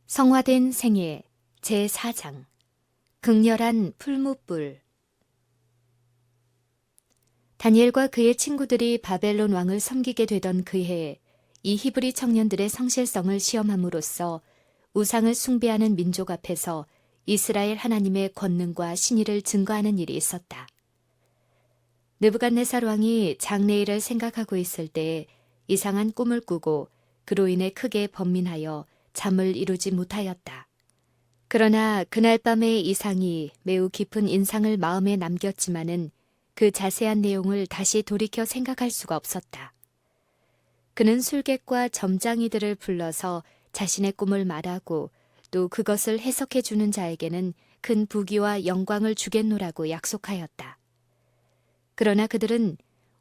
성화된 생애 제4장 극렬한 풀무불. 다니엘과 그의 친구들이 바벨론 왕을 섬기게 되던 그 해에 이 히브리 청년들의 성실성을 시험함으로써 우상을 숭배하는 민족 앞에서 이스라엘 하나님의 권능과 신의를 증거하는 일이 있었다. 느부갓네살 왕이 장래일을 생각하고 있을 때에 이상한 꿈을 꾸고 그로 인해 크게 번민하여 잠을 이루지 못하였다. 그러나 그날 밤의 이상이 매우 깊은 인상을 마음에 남겼지만은 그 자세한 내용을 다시 돌이켜 생각할 수가 없었다. 그는 술객과 점장이들을 불러서 자신의 꿈을 말하고 또 그것을 해석해 주는 자에게는 큰 부귀와 영광을 주겠노라고 약속하였다. 그러나 그들은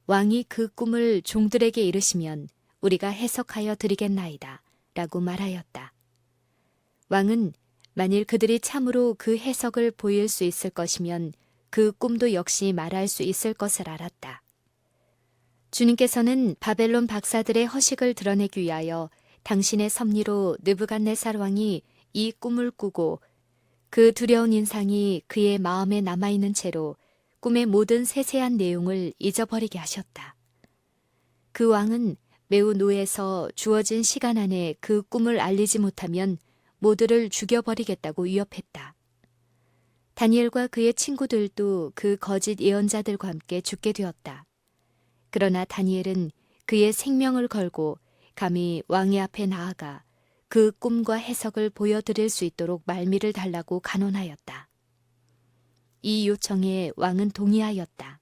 왕이 그 꿈을 종들에게 이르시면 우리가 해석하여 드리겠나이다 라고 말하였다. 왕은 만일 그들이 참으로 그 해석을 보일 수 있을 것이면 그 꿈도 역시 말할 수 있을 것을 알았다. 주님께서는 바벨론 박사들의 허식을 드러내기 위하여 당신의 섭리로 느부갓네살 왕이 이 꿈을 꾸고 그 두려운 인상이 그의 마음에 남아있는 채로 꿈의 모든 세세한 내용을 잊어버리게 하셨다. 그 왕은 매우 노해서 주어진 시간 안에 그 꿈을 알리지 못하면 모두를 죽여버리겠다고 위협했다. 다니엘과 그의 친구들도 그 거짓 예언자들과 함께 죽게 되었다. 그러나 다니엘은 그의 생명을 걸고 감히 왕의 앞에 나아가 그 꿈과 해석을 보여드릴 수 있도록 말미를 달라고 간언하였다. 이 요청에 왕은 동의하였다.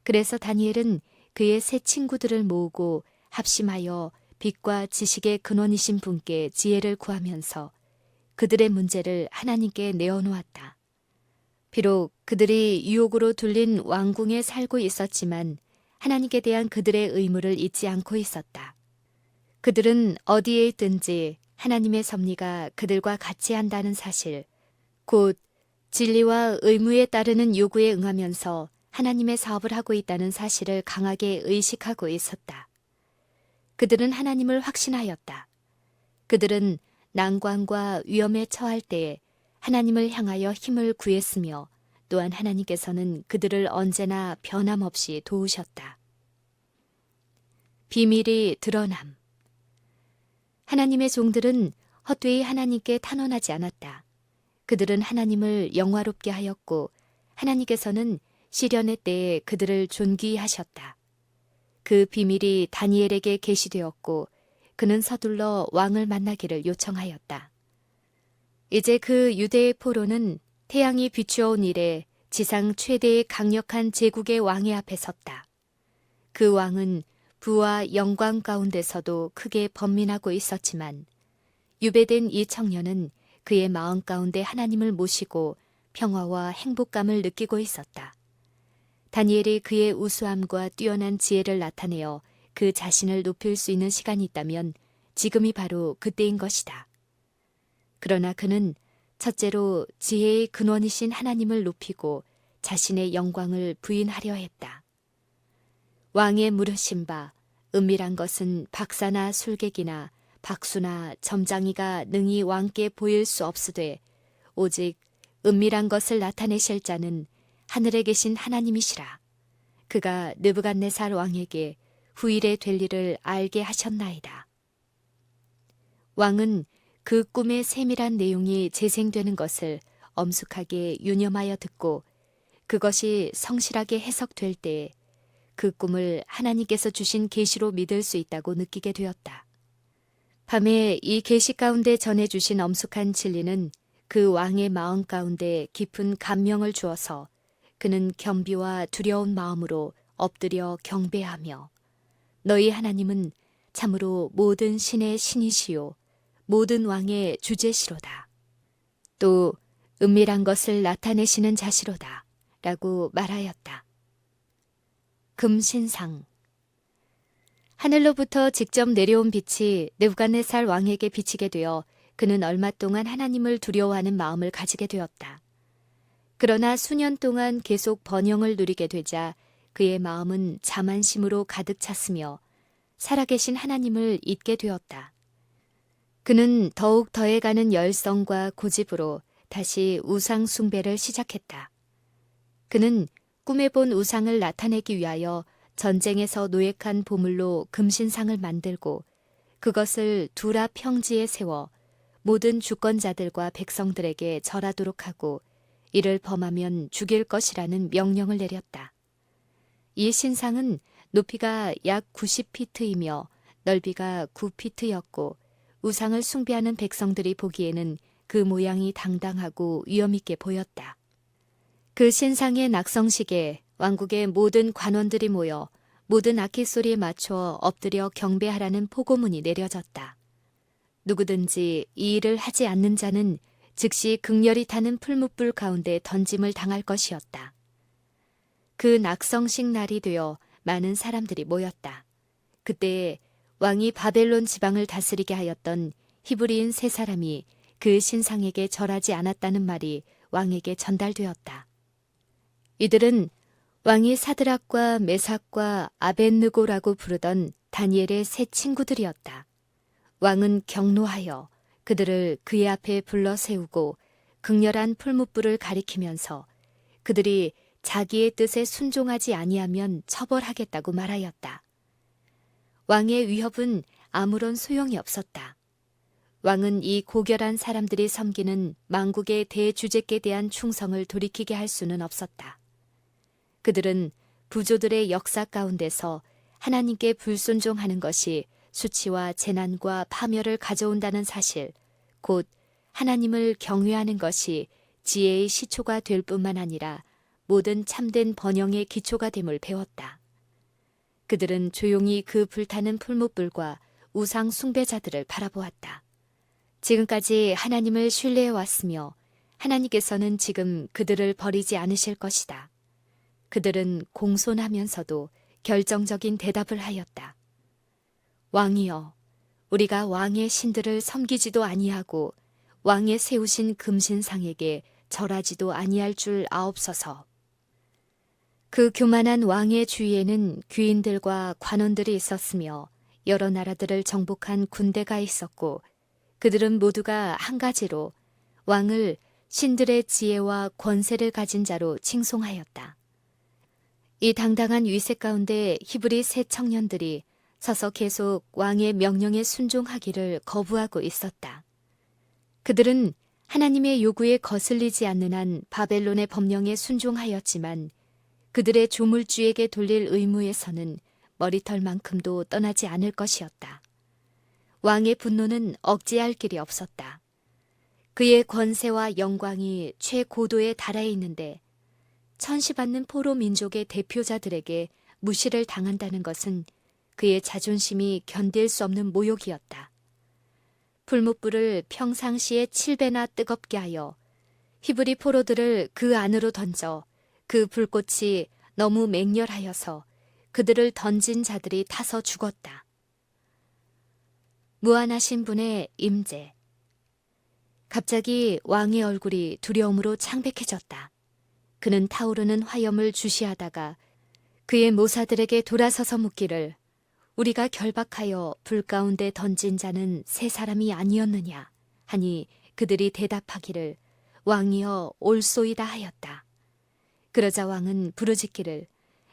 그래서 다니엘은 그의 세 친구들을 모으고 합심하여 빛과 지식의 근원이신 분께 지혜를 구하면서 그들의 문제를 하나님께 내어놓았다. 비록 그들이 유혹으로 둘린 왕궁에 살고 있었지만 하나님께 대한 그들의 의무를 잊지 않고 있었다. 그들은 어디에 있든지 하나님의 섭리가 그들과 같이 한다는 사실, 곧 진리와 의무에 따르는 요구에 응하면서 하나님의 사업을 하고 있다는 사실을 강하게 의식하고 있었다. 그들은 하나님을 확신하였다. 그들은 난관과 위험에 처할 때에 하나님을 향하여 힘을 구했으며 또한 하나님께서는 그들을 언제나 변함없이 도우셨다. 비밀이 드러남. 하나님의 종들은 헛되이 하나님께 탄원하지 않았다. 그들은 하나님을 영화롭게 하였고 하나님께서는 시련의 때에 그들을 존귀히 하셨다. 그 비밀이 다니엘에게 계시되었고 그는 서둘러 왕을 만나기를 요청하였다. 이제 그 유대의 포로는 태양이 비추어온 이래 지상 최대의 강력한 제국의 왕의 앞에 섰다. 그 왕은 부와 영광 가운데서도 크게 번민하고 있었지만 유배된 이 청년은 그의 마음 가운데 하나님을 모시고 평화와 행복감을 느끼고 있었다. 다니엘이 그의 우수함과 뛰어난 지혜를 나타내어 그 자신을 높일 수 있는 시간이 있다면 지금이 바로 그때인 것이다. 그러나 그는 첫째로 지혜의 근원이신 하나님을 높이고 자신의 영광을 부인하려 했다. 왕의 물으신 바 은밀한 것은 박사나 술객이나 박수나 점장이가 능히 왕께 보일 수 없으되 오직 은밀한 것을 나타내실 자는 하늘에 계신 하나님이시라. 그가 느부갓네살 왕에게 후일에 될 일을 알게 하셨나이다. 왕은 그 꿈의 세밀한 내용이 재생되는 것을 엄숙하게 유념하여 듣고 그것이 성실하게 해석될 때에 그 꿈을 하나님께서 주신 계시로 믿을 수 있다고 느끼게 되었다. 밤에 이 계시 가운데 전해주신 엄숙한 진리는 그 왕의 마음 가운데 깊은 감명을 주어서 그는 겸비와 두려운 마음으로 엎드려 경배하며 너희 하나님은 참으로 모든 신의 신이시요 모든 왕의 주제시로다. 또 은밀한 것을 나타내시는 자시로다 라고 말하였다. 금신상. 하늘로부터 직접 내려온 빛이 느부갓네살 왕에게 비치게 되어 그는 얼마 동안 하나님을 두려워하는 마음을 가지게 되었다. 그러나 수년 동안 계속 번영을 누리게 되자 그의 마음은 자만심으로 가득 찼으며 살아계신 하나님을 잊게 되었다. 그는 더욱 더해가는 열성과 고집으로 다시 우상 숭배를 시작했다. 그는 꿈에 본 우상을 나타내기 위하여 전쟁에서 노획한 보물로 금신상을 만들고 그것을 두라 평지에 세워 모든 주권자들과 백성들에게 절하도록 하고 이를 범하면 죽일 것이라는 명령을 내렸다. 이 신상은 높이가 약 90피트이며 넓이가 9피트였고 우상을 숭배하는 백성들이 보기에는 그 모양이 당당하고 위엄있게 보였다. 그 신상의 낙성식에 왕국의 모든 관원들이 모여 모든 악기 소리에 맞춰 엎드려 경배하라는 포고문이 내려졌다. 누구든지 이 일을 하지 않는 자는 즉시 극렬히 타는 풀무불 가운데 던짐을 당할 것이었다. 그 낙성식 날이 되어 많은 사람들이 모였다. 그때에 왕이 바벨론 지방을 다스리게 하였던 히브리인 세 사람이 그 신상에게 절하지 않았다는 말이 왕에게 전달되었다. 이들은 왕이 사드락과 메삭과 아벳느고라고 부르던 다니엘의 세 친구들이었다. 왕은 경노하여 그들을 그의 앞에 불러 세우고 극렬한 풀무불을 가리키면서 그들이 자기의 뜻에 순종하지 아니하면 처벌하겠다고 말하였다. 왕의 위협은 아무런 소용이 없었다. 왕은 이 고결한 사람들이 섬기는 만국의 대주제께 대한 충성을 돌이키게 할 수는 없었다. 그들은 부조들의 역사 가운데서 하나님께 불순종하는 것이 수치와 재난과 파멸을 가져온다는 사실, 곧 하나님을 경외하는 것이 지혜의 시초가 될 뿐만 아니라 모든 참된 번영의 기초가 됨을 배웠다. 그들은 조용히 그 불타는 풀무불과 우상 숭배자들을 바라보았다. 지금까지 하나님을 신뢰해 왔으며 하나님께서는 지금 그들을 버리지 않으실 것이다. 그들은 공손하면서도 결정적인 대답을 하였다. 왕이여, 우리가 왕의 신들을 섬기지도 아니하고 왕의 세우신 금신상에게 절하지도 아니할 줄 아옵소서. 그 교만한 왕의 주위에는 귀인들과 관원들이 있었으며 여러 나라들을 정복한 군대가 있었고 그들은 모두가 한 가지로 왕을 신들의 지혜와 권세를 가진 자로 칭송하였다. 이 당당한 위세 가운데 히브리 세 청년들이 서서 계속 왕의 명령에 순종하기를 거부하고 있었다. 그들은 하나님의 요구에 거슬리지 않는 한 바벨론의 법령에 순종하였지만 그들의 조물주에게 돌릴 의무에서는 머리털만큼도 떠나지 않을 것이었다. 왕의 분노는 억제할 길이 없었다. 그의 권세와 영광이 최고도에 달해 있는데 천시받는 포로 민족의 대표자들에게 무시를 당한다는 것은 그의 자존심이 견딜 수 없는 모욕이었다. 풀무불을 평상시에 7배나 뜨겁게 하여 히브리 포로들을 그 안으로 던져 그 불꽃이 너무 맹렬하여서 그들을 던진 자들이 타서 죽었다. 무한하신 분의 임재. 갑자기 왕의 얼굴이 두려움으로 창백해졌다. 그는 타오르는 화염을 주시하다가 그의 모사들에게 돌아서서 묻기를 우리가 결박하여 불 가운데 던진 자는 세 사람이 아니었느냐 하니 그들이 대답하기를 왕이여 올소이다 하였다. 그러자 왕은 부르짖기를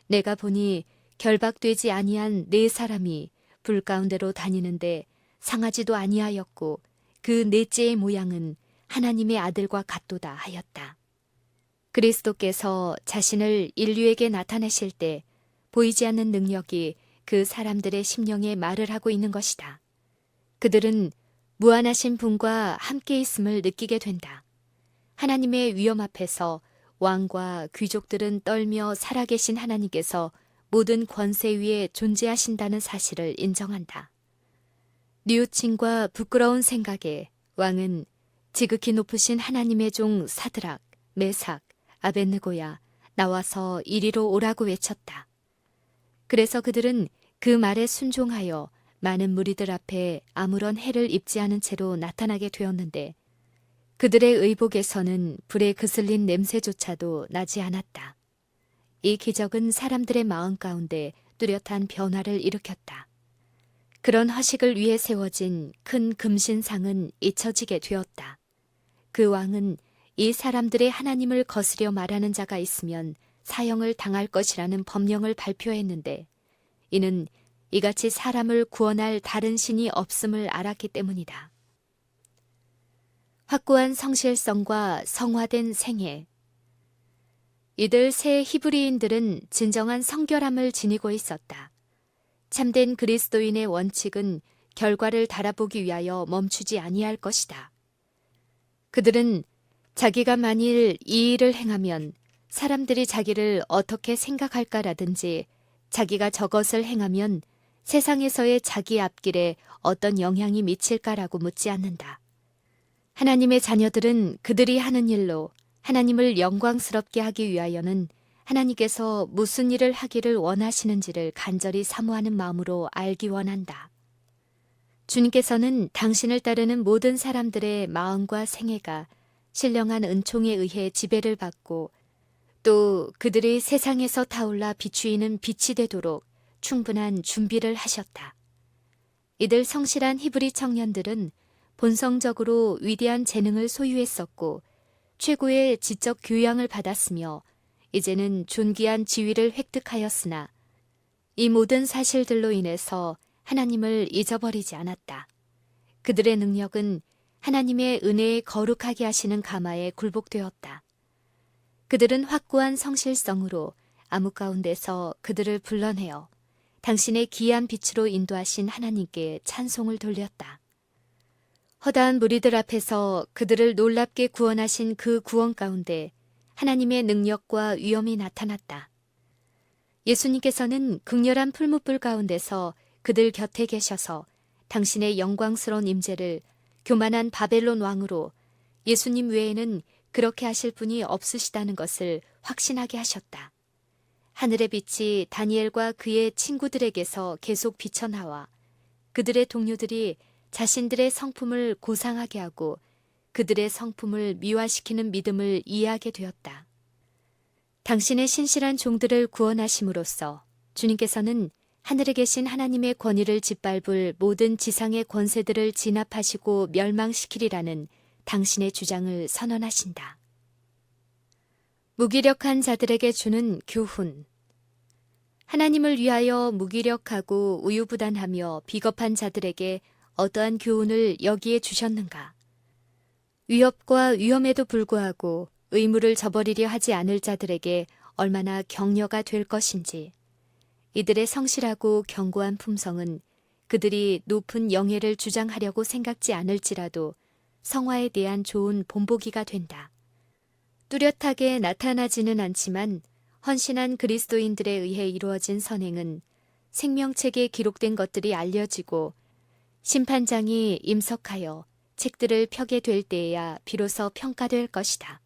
내가 보니 결박되지 아니한 네 사람이 불 가운데로 다니는데 상하지도 아니하였고 그 넷째의 모양은 하나님의 아들과 같도다 하였다. 그리스도께서 자신을 인류에게 나타내실 때 보이지 않는 능력이 그 사람들의 심령에 말을 하고 있는 것이다. 그들은 무한하신 분과 함께 있음을 느끼게 된다. 하나님의 위엄 앞에서 왕과 귀족들은 떨며 살아계신 하나님께서 모든 권세 위에 존재하신다는 사실을 인정한다. 뉘우침과 부끄러운 생각에 왕은 지극히 높으신 하나님의 종 사드락, 메삭, 아벳느고야 나와서 이리로 오라고 외쳤다. 그래서 그들은 그 말에 순종하여 많은 무리들 앞에 아무런 해를 입지 않은 채로 나타나게 되었는데 그들의 의복에서는 불에 그슬린 냄새조차도 나지 않았다. 이 기적은 사람들의 마음 가운데 뚜렷한 변화를 일으켰다. 그런 허식을 위해 세워진 큰 금신상은 잊혀지게 되었다. 그 왕은 이 사람들의 하나님을 거스려 말하는 자가 있으면 사형을 당할 것이라는 법령을 발표했는데 이는 이같이 사람을 구원할 다른 신이 없음을 알았기 때문이다. 확고한 성실성과 성화된 생애. 이들 새 히브리인들은 진정한 성결함을 지니고 있었다. 참된 그리스도인의 원칙은 결과를 달아보기 위하여 멈추지 아니할 것이다. 그들은 자기가 만일 이 일을 행하면 사람들이 자기를 어떻게 생각할까라든지 자기가 저것을 행하면 세상에서의 자기 앞길에 어떤 영향이 미칠까라고 묻지 않는다. 하나님의 자녀들은 그들이 하는 일로 하나님을 영광스럽게 하기 위하여는 하나님께서 무슨 일을 하기를 원하시는지를 간절히 사모하는 마음으로 알기 원한다. 주님께서는 당신을 따르는 모든 사람들의 마음과 생애가 신령한 은총에 의해 지배를 받고 또 그들이 세상에서 타올라 비추이는 빛이 되도록 충분한 준비를 하셨다. 이들 성실한 히브리 청년들은 본성적으로 위대한 재능을 소유했었고 최고의 지적 교양을 받았으며 이제는 존귀한 지위를 획득하였으나 이 모든 사실들로 인해서 하나님을 잊어버리지 않았다. 그들의 능력은 하나님의 은혜에 거룩하게 하시는 가마에 굴복되었다. 그들은 확고한 성실성으로 암흑 가운데서 그들을 불러내어 당신의 기이한 빛으로 인도하신 하나님께 찬송을 돌렸다. 허다한 무리들 앞에서 그들을 놀랍게 구원하신 그 구원 가운데 하나님의 능력과 위엄이 나타났다. 예수님께서는 극렬한 풀무불 가운데서 그들 곁에 계셔서 당신의 영광스러운 임재를 교만한 바벨론 왕으로 예수님 외에는 그렇게 하실 분이 없으시다는 것을 확신하게 하셨다. 하늘의 빛이 다니엘과 그의 친구들에게서 계속 비쳐나와 그들의 동료들이 자신들의 성품을 고상하게 하고 그들의 성품을 미화시키는 믿음을 이해하게 되었다. 당신의 신실한 종들을 구원하심으로써 주님께서는 하늘에 계신 하나님의 권위를 짓밟을 모든 지상의 권세들을 진압하시고 멸망시키리라는 당신의 주장을 선언하신다. 무기력한 자들에게 주는 교훈. 하나님을 위하여 무기력하고 우유부단하며 비겁한 자들에게 어떠한 교훈을 여기에 주셨는가? 위협과 위험에도 불구하고 의무를 저버리려 하지 않을 자들에게 얼마나 격려가 될 것인지. 이들의 성실하고 견고한 품성은 그들이 높은 영예를 주장하려고 생각지 않을지라도 성화에 대한 좋은 본보기가 된다. 뚜렷하게 나타나지는 않지만 헌신한 그리스도인들에 의해 이루어진 선행은 생명책에 기록된 것들이 알려지고 심판장이 임석하여 책들을 펴게 될 때에야 비로소 평가될 것이다.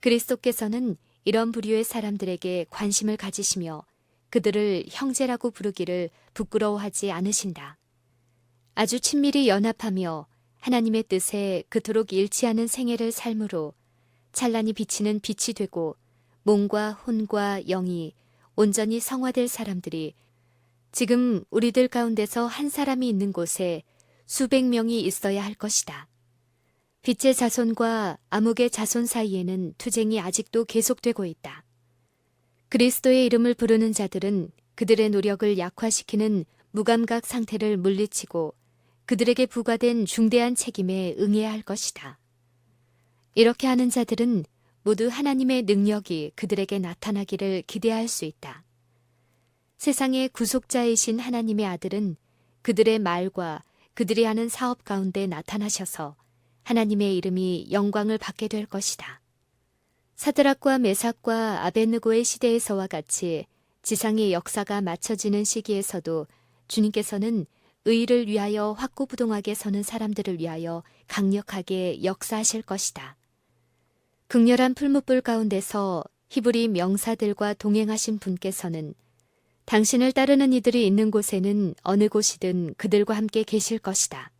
그리스도께서는 이런 부류의 사람들에게 관심을 가지시며 그들을 형제라고 부르기를 부끄러워하지 않으신다. 아주 친밀히 연합하며 하나님의 뜻에 그토록 일치하는 생애를 삶으로 찬란히 비치는 빛이 되고 몸과 혼과 영이 온전히 성화될 사람들이 지금 우리들 가운데서 한 사람이 있는 곳에 수백 명이 있어야 할 것이다. 빛의 자손과 암흑의 자손 사이에는 투쟁이 아직도 계속되고 있다. 그리스도의 이름을 부르는 자들은 그들의 노력을 약화시키는 무감각 상태를 물리치고 그들에게 부과된 중대한 책임에 응해야 할 것이다. 이렇게 하는 자들은 모두 하나님의 능력이 그들에게 나타나기를 기대할 수 있다. 세상의 구속자이신 하나님의 아들은 그들의 말과 그들이 하는 사업 가운데 나타나셔서 하나님의 이름이 영광을 받게 될 것이다. 사드락과 메삭과 아벳느고의 시대에서와 같이 지상의 역사가 맞춰지는 시기에서도 주님께서는 의를 위하여 확고부동하게 서는 사람들을 위하여 강력하게 역사하실 것이다. 극렬한 풀무불 가운데서 히브리 명사들과 동행하신 분께서는 당신을 따르는 이들이 있는 곳에는 어느 곳이든 그들과 함께 계실 것이다.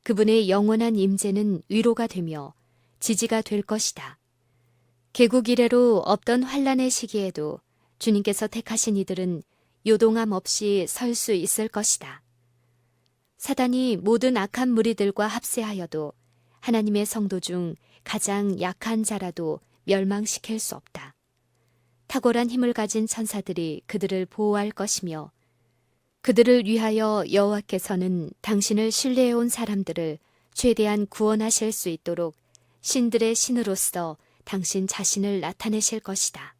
그분의 영원한 임재는 위로가 되며 지지가 될 것이다. 개국 이래로 없던 환란의 시기에도 주님께서 택하신 이들은 요동함 없이 설 수 있을 것이다. 사단이 모든 악한 무리들과 합세하여도 하나님의 성도 중 가장 약한 자라도 멸망시킬 수 없다. 탁월한 힘을 가진 천사들이 그들을 보호할 것이며 그들을 위하여 여호와께서는 당신을 신뢰해온 사람들을 최대한 구원하실 수 있도록 신들의 신으로서 당신 자신을 나타내실 것이다.